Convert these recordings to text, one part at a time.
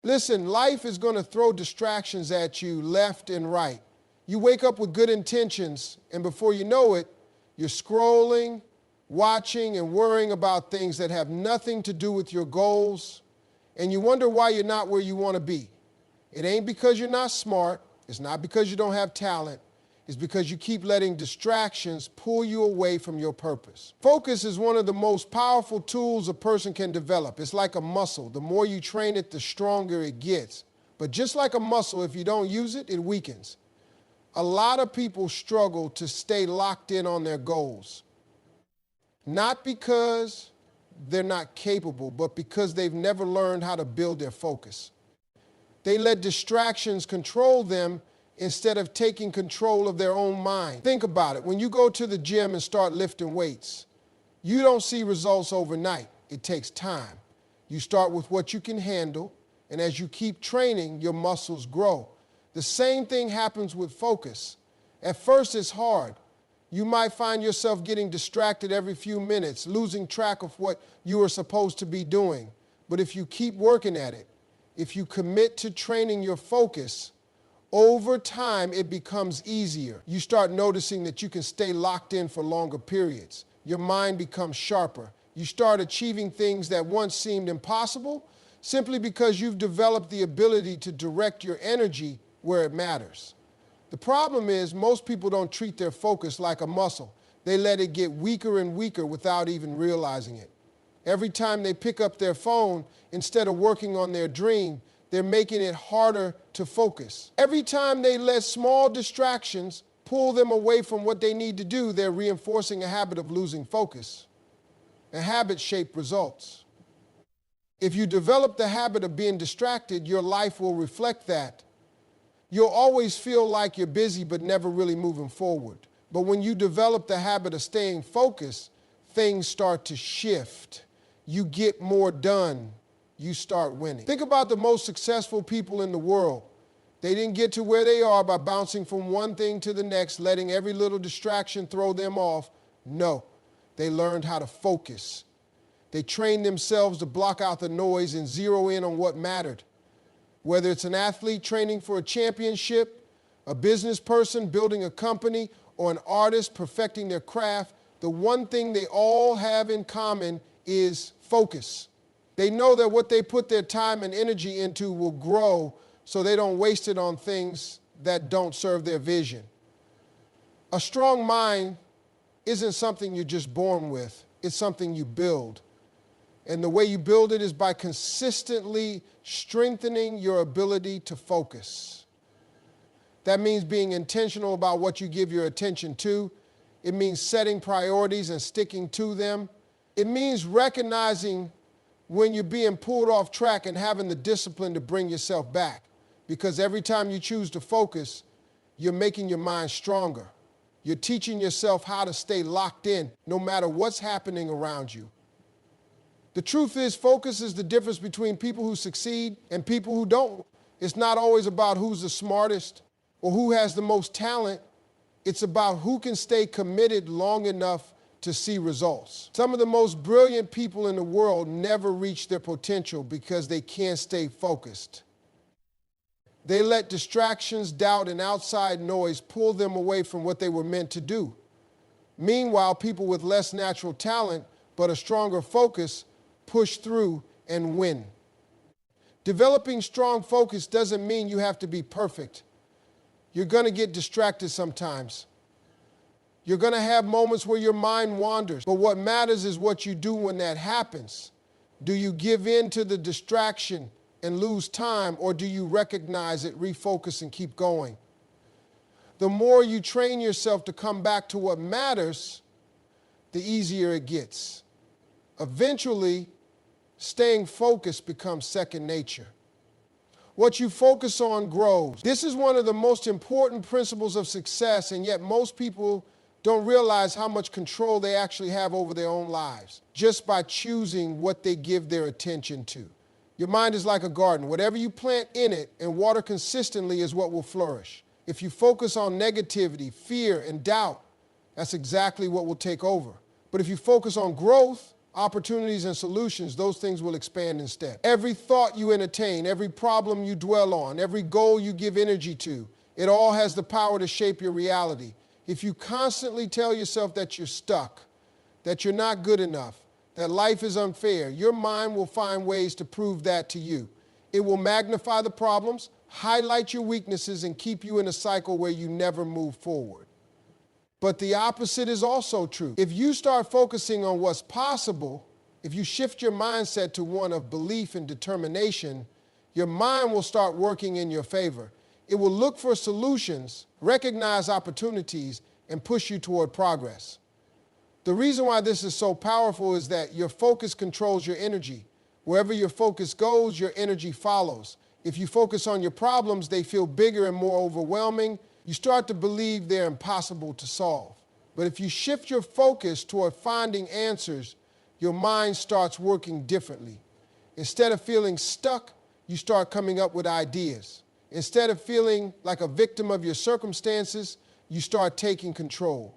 Listen, life is going to throw distractions at you left and right. You wake up with good intentions, and before you know it, you're scrolling, watching, and worrying about things that have nothing to do with your goals, and you wonder why you're not where you want to be. It ain't because you're not smart. It's not because you don't have talent. It's because you keep letting distractions pull you away from your purpose. Focus is one of the most powerful tools a person can develop. It's like a muscle. The more you train it, the stronger it gets. But just like a muscle, if you don't use it, it weakens. A lot of people struggle to stay locked in on their goals. Not because they're not capable, but because they've never learned how to build their focus. They let distractions control them instead of taking control of their own mind. Think about it. When you go to the gym and start lifting weights, you don't see results overnight. It takes time. You start with what you can handle, and as you keep training, your muscles grow. The same thing happens with focus. At first, it's hard. You might find yourself getting distracted every few minutes, losing track of what you are supposed to be doing. But if you keep working at it, if you commit to training your focus, over time, it becomes easier. You start noticing that you can stay locked in for longer periods. Your mind becomes sharper. You start achieving things that once seemed impossible simply because you've developed the ability to direct your energy where it matters. The problem is most people don't treat their focus like a muscle. They let it get weaker and weaker without even realizing it. Every time they pick up their phone, instead of working on their dream, they're making it harder to focus. Every time they let small distractions pull them away from what they need to do, they're reinforcing a habit of losing focus. And habits shape results. If you develop the habit of being distracted, your life will reflect that. You'll always feel like you're busy but never really moving forward. But when you develop the habit of staying focused, things start to shift. You get more done. You start winning. Think about the most successful people in the world. They didn't get to where they are by bouncing from one thing to the next, letting every little distraction throw them off. No, they learned how to focus. They trained themselves to block out the noise and zero in on what mattered. Whether it's an athlete training for a championship, a business person building a company, or an artist perfecting their craft, the one thing they all have in common is focus. They know that what they put their time and energy into will grow, so they don't waste it on things that don't serve their vision. A strong mind isn't something you're just born with. It's something you build. And the way you build it is by consistently strengthening your ability to focus. That means being intentional about what you give your attention to. It means setting priorities and sticking to them. It means recognizing when you're being pulled off track and having the discipline to bring yourself back. Because every time you choose to focus, you're making your mind stronger. You're teaching yourself how to stay locked in no matter what's happening around you. The truth is, focus is the difference between people who succeed and people who don't. It's not always about who's the smartest or who has the most talent. It's about who can stay committed long enough to see results. Some of the most brilliant people in the world never reach their potential because they can't stay focused. They let distractions, doubt, and outside noise pull them away from what they were meant to do. Meanwhile, people with less natural talent but a stronger focus push through and win. Developing strong focus doesn't mean you have to be perfect. You're going to get distracted sometimes. You're going to have moments where your mind wanders, but what matters is what you do when that happens. Do you give in to the distraction and lose time, or do you recognize it, refocus, and keep going? The more you train yourself to come back to what matters, the easier it gets. Eventually, staying focused becomes second nature. What you focus on grows. This is one of the most important principles of success, and yet most people don't realize how much control they actually have over their own lives just by choosing what they give their attention to. Your mind is like a garden. Whatever you plant in it and water consistently is what will flourish. If you focus on negativity, fear, and doubt, that's exactly what will take over. But if you focus on growth, opportunities and solutions, those things will expand instead. Every thought you entertain, every problem you dwell on, every goal you give energy to, it all has the power to shape your reality. If you constantly tell yourself that you're stuck, that you're not good enough, that life is unfair, your mind will find ways to prove that to you. It will magnify the problems, highlight your weaknesses, and keep you in a cycle where you never move forward. But the opposite is also true. If you start focusing on what's possible, if you shift your mindset to one of belief and determination, your mind will start working in your favor. It will look for solutions, recognize opportunities, and push you toward progress. The reason why this is so powerful is that your focus controls your energy. Wherever your focus goes, your energy follows. If you focus on your problems, they feel bigger and more overwhelming. You start to believe they're impossible to solve. But if you shift your focus toward finding answers, your mind starts working differently. Instead of feeling stuck, you start coming up with ideas. Instead of feeling like a victim of your circumstances, you start taking control.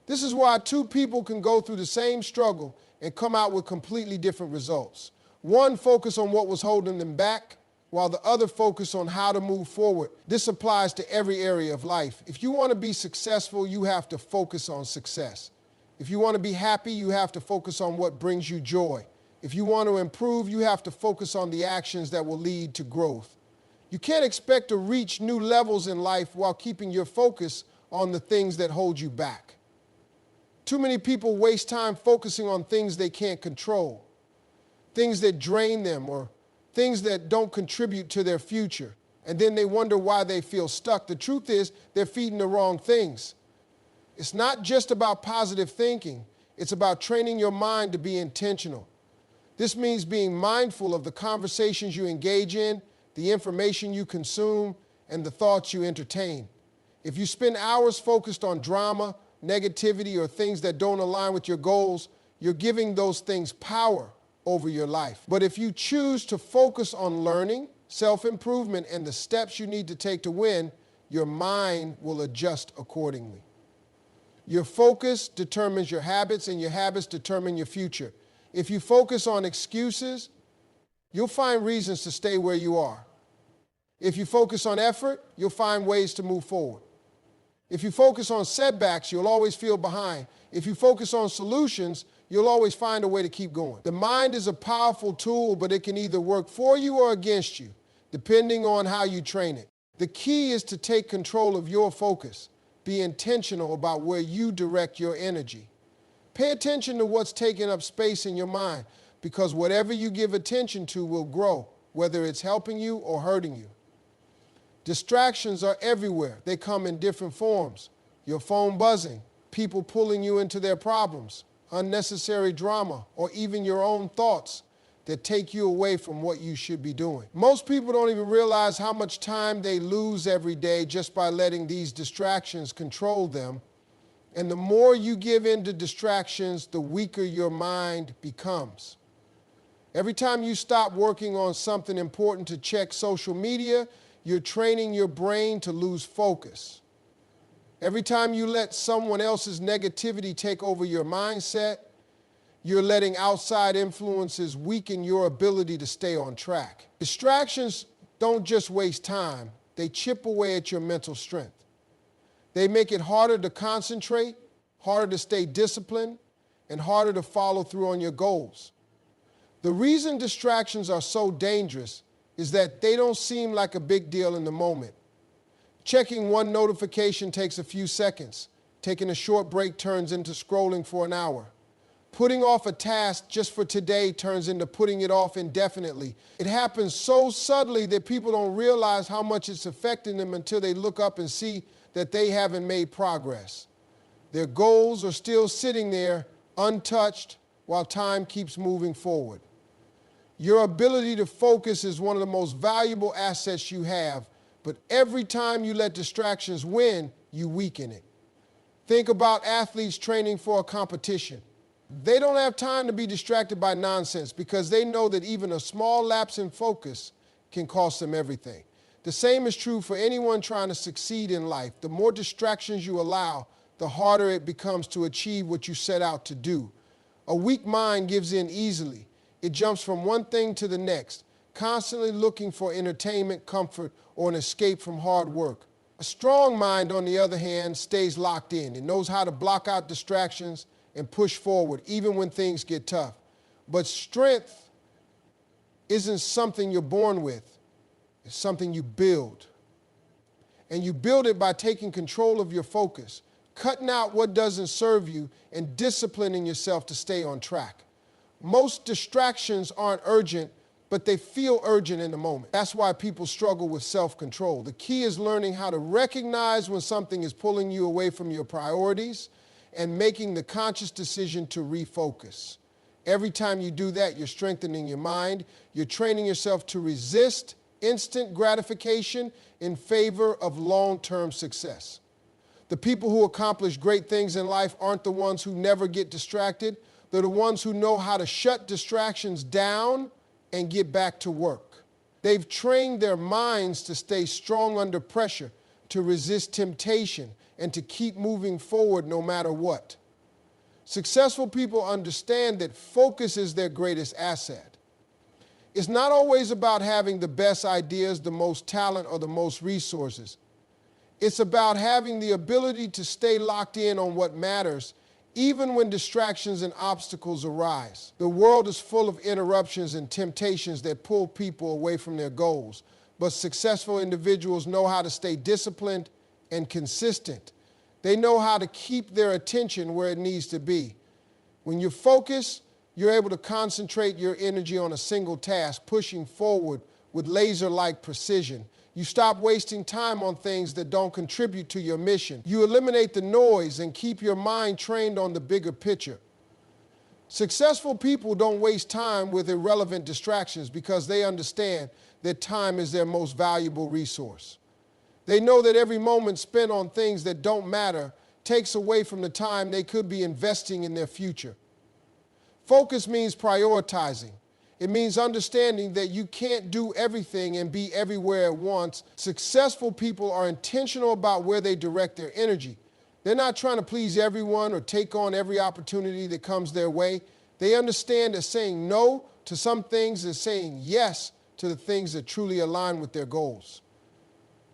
This is why two people can go through the same struggle and come out with completely different results. One focused on what was holding them back, while the other focused on how to move forward. This applies to every area of life. If you want to be successful, you have to focus on success. If you want to be happy, you have to focus on what brings you joy. If you want to improve, you have to focus on the actions that will lead to growth. You can't expect to reach new levels in life while keeping your focus on the things that hold you back. Too many people waste time focusing on things they can't control, things that drain them or things that don't contribute to their future, and then they wonder why they feel stuck. The truth is, they're feeding the wrong things. It's not just about positive thinking. It's about training your mind to be intentional. This means being mindful of the conversations you engage in, the information you consume, and the thoughts you entertain. If you spend hours focused on drama, negativity, or things that don't align with your goals, you're giving those things power over your life. But if you choose to focus on learning, self-improvement, and the steps you need to take to win, your mind will adjust accordingly. Your focus determines your habits, and your habits determine your future. If you focus on excuses, you'll find reasons to stay where you are. If you focus on effort, you'll find ways to move forward. If you focus on setbacks, you'll always feel behind. If you focus on solutions, you'll always find a way to keep going. The mind is a powerful tool, but it can either work for you or against you, depending on how you train it. The key is to take control of your focus. Be intentional about where you direct your energy. Pay attention to what's taking up space in your mind, because whatever you give attention to will grow, whether it's helping you or hurting you. Distractions are everywhere. They come in different forms. Your phone buzzing, people pulling you into their problems, unnecessary drama, or even your own thoughts that take you away from what you should be doing. Most people don't even realize how much time they lose every day just by letting these distractions control them. And the more you give in to distractions, the weaker your mind becomes. Every time you stop working on something important to check social media, you're training your brain to lose focus. Every time you let someone else's negativity take over your mindset, you're letting outside influences weaken your ability to stay on track. Distractions don't just waste time, they chip away at your mental strength. They make it harder to concentrate, harder to stay disciplined, and harder to follow through on your goals. The reason distractions are so dangerous is that they don't seem like a big deal in the moment. Checking one notification takes a few seconds. Taking a short break turns into scrolling for an hour. Putting off a task just for today turns into putting it off indefinitely. It happens so subtly that people don't realize how much it's affecting them until they look up and see that they haven't made progress. Their goals are still sitting there untouched while time keeps moving forward. Your ability to focus is one of the most valuable assets you have, but every time you let distractions win, you weaken it. Think about athletes training for a competition. They don't have time to be distracted by nonsense because they know that even a small lapse in focus can cost them everything. The same is true for anyone trying to succeed in life. The more distractions you allow, the harder it becomes to achieve what you set out to do. A weak mind gives in easily. It jumps from one thing to the next, constantly looking for entertainment, comfort, or an escape from hard work. A strong mind, on the other hand, stays locked in. It knows how to block out distractions and push forward, even when things get tough. But strength isn't something you're born with. It's something you build. And you build it by taking control of your focus, cutting out what doesn't serve you, and disciplining yourself to stay on track. Most distractions aren't urgent, but they feel urgent in the moment. That's why people struggle with self-control. The key is learning how to recognize when something is pulling you away from your priorities and making the conscious decision to refocus. Every time you do that, you're strengthening your mind. You're training yourself to resist instant gratification in favor of long-term success. The people who accomplish great things in life aren't the ones who never get distracted. They're the ones who know how to shut distractions down and get back to work. They've trained their minds to stay strong under pressure, to resist temptation, and to keep moving forward no matter what. Successful people understand that focus is their greatest asset. It's not always about having the best ideas, the most talent, or the most resources. It's about having the ability to stay locked in on what matters, even when distractions and obstacles arise. The world is full of interruptions and temptations that pull people away from their goals. But successful individuals know how to stay disciplined and consistent. They know how to keep their attention where it needs to be. When you focus, you're able to concentrate your energy on a single task, pushing forward with laser-like precision. You stop wasting time on things that don't contribute to your mission. You eliminate the noise and keep your mind trained on the bigger picture. Successful people don't waste time with irrelevant distractions because they understand that time is their most valuable resource. They know that every moment spent on things that don't matter takes away from the time they could be investing in their future. Focus means prioritizing. It means understanding that you can't do everything and be everywhere at once. Successful people are intentional about where they direct their energy. They're not trying to please everyone or take on every opportunity that comes their way. They understand that saying no to some things is saying yes to the things that truly align with their goals.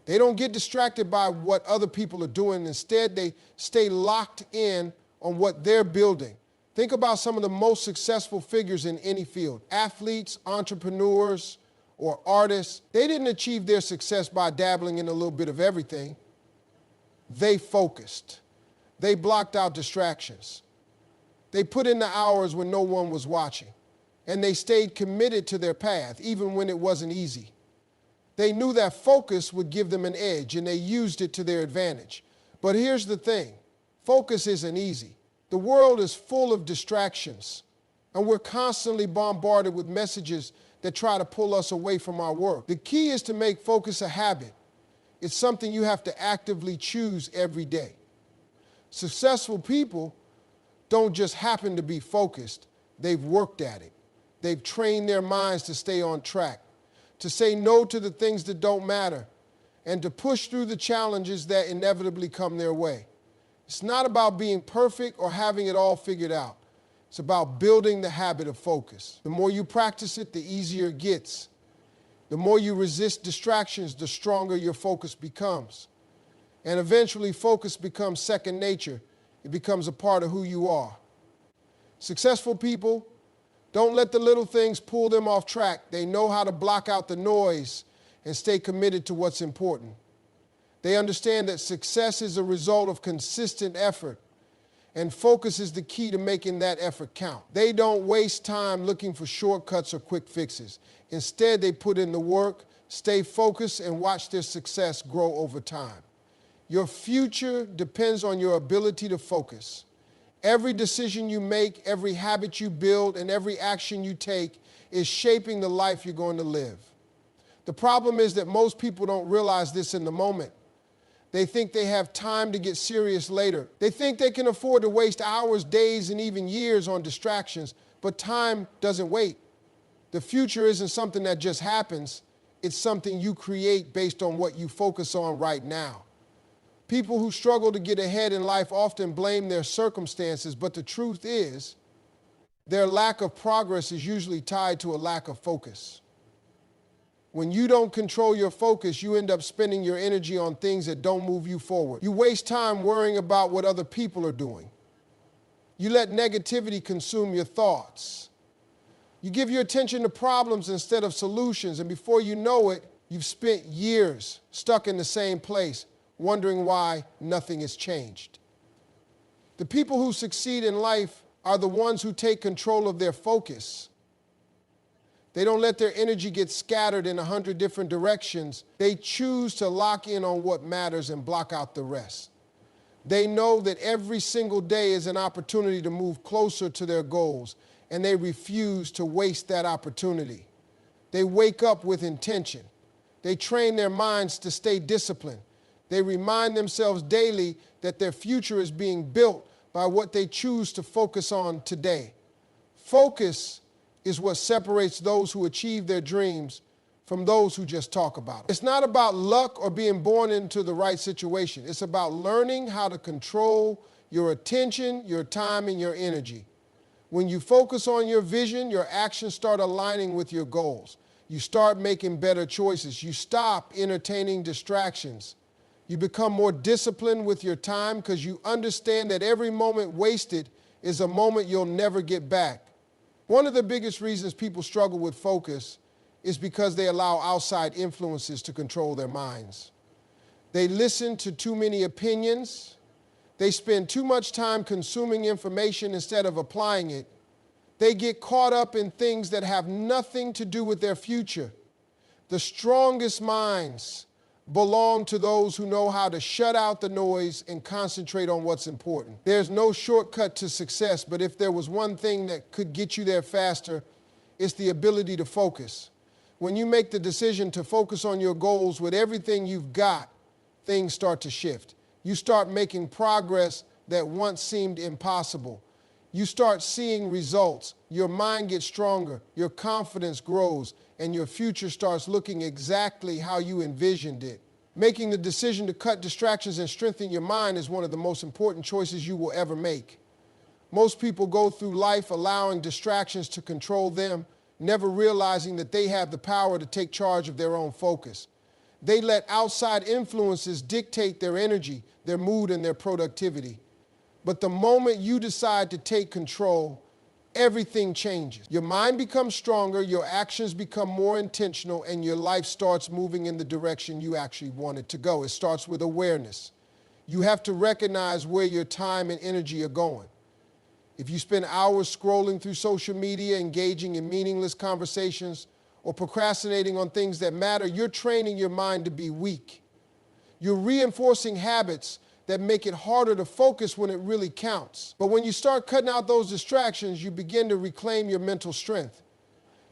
They don't get distracted by what other people are doing. Instead, they stay locked in on what they're building. Think about some of the most successful figures in any field. Athletes, entrepreneurs, or artists. They didn't achieve their success by dabbling in a little bit of everything. They focused. They blocked out distractions. They put in the hours when no one was watching. And they stayed committed to their path, even when it wasn't easy. They knew that focus would give them an edge, and they used it to their advantage. But here's the thing. Focus isn't easy. The world is full of distractions, and we're constantly bombarded with messages that try to pull us away from our work. The key is to make focus a habit. It's something you have to actively choose every day. Successful people don't just happen to be focused. They've worked at it. They've trained their minds to stay on track, to say no to the things that don't matter, and to push through the challenges that inevitably come their way. It's not about being perfect or having it all figured out. It's about building the habit of focus. The more you practice it, the easier it gets. The more you resist distractions, the stronger your focus becomes. And eventually, focus becomes second nature. It becomes a part of who you are. Successful people don't let the little things pull them off track. They know how to block out the noise and stay committed to what's important. They understand that success is a result of consistent effort, and focus is the key to making that effort count. They don't waste time looking for shortcuts or quick fixes. Instead, they put in the work, stay focused, and watch their success grow over time. Your future depends on your ability to focus. Every decision you make, every habit you build, and every action you take is shaping the life you're going to live. The problem is that most people don't realize this in the moment. They think they have time to get serious later. They think they can afford to waste hours, days, and even years on distractions, but time doesn't wait. The future isn't something that just happens. It's something you create based on what you focus on right now. People who struggle to get ahead in life often blame their circumstances, but the truth is, Their lack of progress is usually tied to a lack of focus. When you don't control your focus, you end up spending your energy on things that don't move you forward. You waste time worrying about what other people are doing. You let negativity consume your thoughts. You give your attention to problems instead of solutions, and before you know it, you've spent years stuck in the same place, wondering why nothing has changed. The people who succeed in life are the ones who take control of their focus. They don't let their energy get scattered in 100 different directions. They choose to lock in on what matters and block out the rest. They know that every single day is an opportunity to move closer to their goals, and they refuse to waste that opportunity. They wake up with intention. They train their minds to stay disciplined. They remind themselves daily that their future is being built by what they choose to focus on today. Focus is what separates those who achieve their dreams from those who just talk about it. It's not about luck or being born into the right situation. It's about learning how to control your attention, your time, and your energy. When you focus on your vision, your actions start aligning with your goals. You start making better choices. You stop entertaining distractions. You become more disciplined with your time because you understand that every moment wasted is a moment you'll never get back. One of the biggest reasons people struggle with focus is because they allow outside influences to control their minds. They listen to too many opinions. They spend too much time consuming information instead of applying it. They get caught up in things that have nothing to do with their future. The strongest minds belong to those who know how to shut out the noise and concentrate on what's important. There's no shortcut to success, but if there was one thing that could get you there faster, it's the ability to focus. When you make the decision to focus on your goals with everything you've got, things start to shift. You start making progress that once seemed impossible. You start seeing results. Your mind gets stronger, your confidence grows, and your future starts looking exactly how you envisioned it. Making the decision to cut distractions and strengthen your mind is one of the most important choices you will ever make. Most people go through life allowing distractions to control them, never realizing that they have the power to take charge of their own focus. They let outside influences dictate their energy, their mood, and their productivity. But the moment you decide to take control, everything changes. Your mind becomes stronger, your actions become more intentional, and your life starts moving in the direction you actually want it to go. It starts with awareness. You have to recognize where your time and energy are going. If you spend hours scrolling through social media, engaging in meaningless conversations, or procrastinating on things that matter, you're training your mind to be weak. You're reinforcing habits that make it harder to focus when it really counts. But when you start cutting out those distractions, you begin to reclaim your mental strength.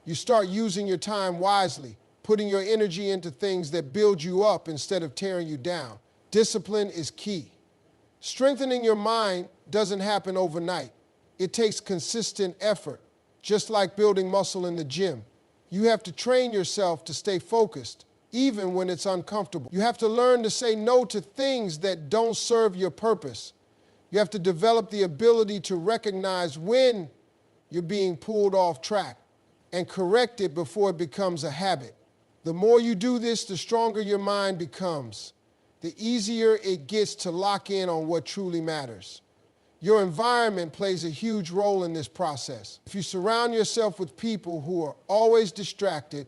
You start using your time wisely, putting your energy into things that build you up instead of tearing you down. Discipline is key. Strengthening your mind doesn't happen overnight. It takes consistent effort, just like building muscle in the gym. You have to train yourself to stay focused, even when it's uncomfortable. You have to learn to say no to things that don't serve your purpose. You have to develop the ability to recognize when you're being pulled off track and correct it before it becomes a habit. The more you do this, the stronger your mind becomes. The easier it gets to lock in on what truly matters. Your environment plays a huge role in this process. If you surround yourself with people who are always distracted,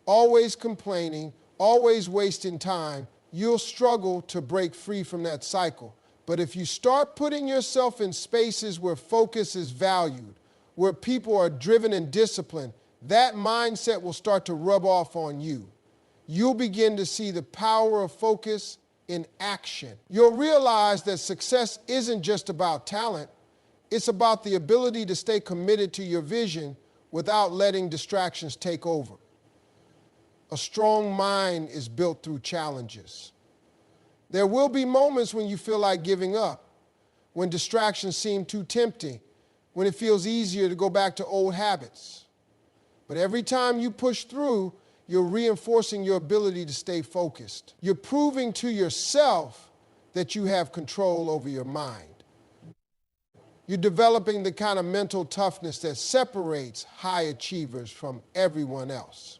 always complaining, always wasting time, you'll struggle to break free from that cycle. But if you start putting yourself in spaces where focus is valued, where people are driven and disciplined, that mindset will start to rub off on you. You'll begin to see the power of focus in action. You'll realize that success isn't just about talent. It's about the ability to stay committed to your vision without letting distractions take over. A strong mind is built through challenges. There will be moments when you feel like giving up, when distractions seem too tempting, when it feels easier to go back to old habits. But every time you push through, you're reinforcing your ability to stay focused. You're proving to yourself that you have control over your mind. You're developing the kind of mental toughness that separates high achievers from everyone else.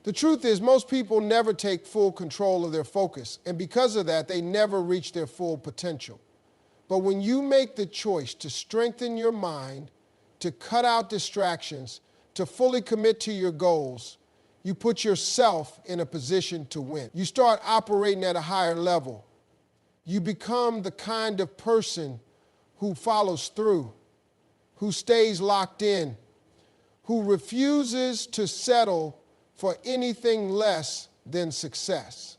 The truth is, most people never take full control of their focus, and because of that, they never reach their full potential. But when you make the choice to strengthen your mind, to cut out distractions, to fully commit to your goals, you put yourself in a position to win. You start operating at a higher level. You become the kind of person who follows through, who stays locked in, who refuses to settle for anything less than success.